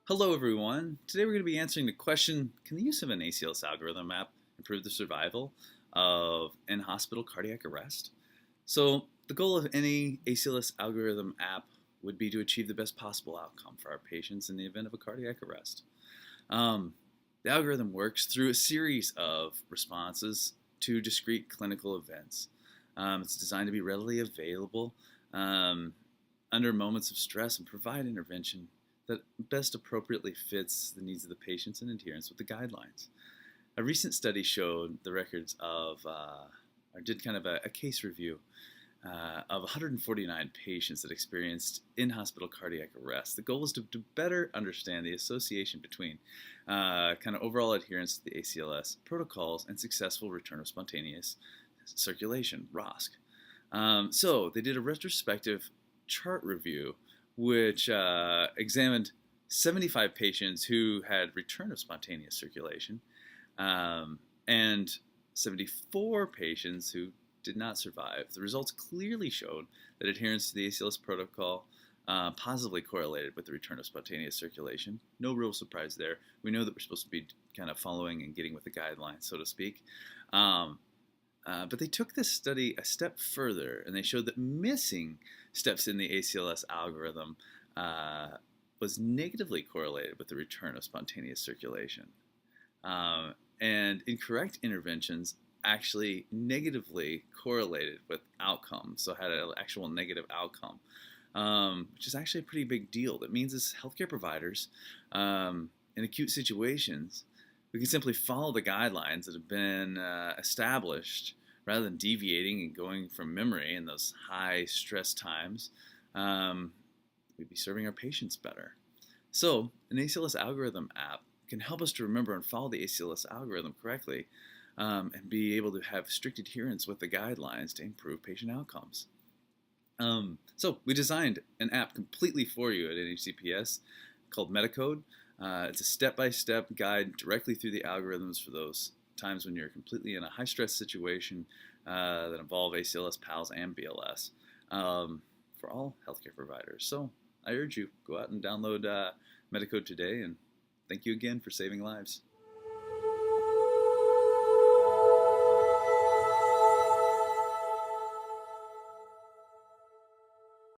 Hello everyone. Today we're going to be answering the question, can the use of an ACLS algorithm app improve the survival of in-hospital cardiac arrest? So the goal of any ACLS algorithm app would be to achieve the best possible outcome for our patients in the event of a cardiac arrest. Um, the algorithm works through a series of responses to discrete clinical events. It's designed to be readily available um, under moments of stress and provide intervention that best appropriately fits the needs of the patients in adherence with the guidelines. A recent study showed the records of, or did kind of a case review of 149 patients that experienced in-hospital cardiac arrest. The goal is to better understand the association between kind of overall adherence to the ACLS protocols and successful return of spontaneous circulation, ROSC. So they did a retrospective chart review which examined 75 patients who had return of spontaneous circulation and 74 patients who did not survive. The results clearly showed that adherence to the ACLS protocol positively correlated with the return of spontaneous circulation. No real surprise there. We know that we're supposed to be kind of following and getting with the guidelines, so to speak. But they took this study a step further, and they showed that missing steps in the ACLS algorithm was negatively correlated with the return of spontaneous circulation. And incorrect interventions actually negatively correlated with outcomes, so had an actual negative outcome, which is actually a pretty big deal. That means as healthcare providers, in acute situations, we can simply follow the guidelines that have been established rather than deviating and going from memory in those high stress times. We'd be serving our patients better. So an ACLS algorithm app can help us to remember and follow the ACLS algorithm correctly and be able to have strict adherence with the guidelines to improve patient outcomes. So we designed an app completely for you at NHCPS called Metacode. It's a step-by-step guide directly through the algorithms for those times when you're completely in a high-stress situation that involve ACLS, PALS, and BLS for all healthcare providers. So I urge you, go out and download Metacode today, and thank you again for saving lives.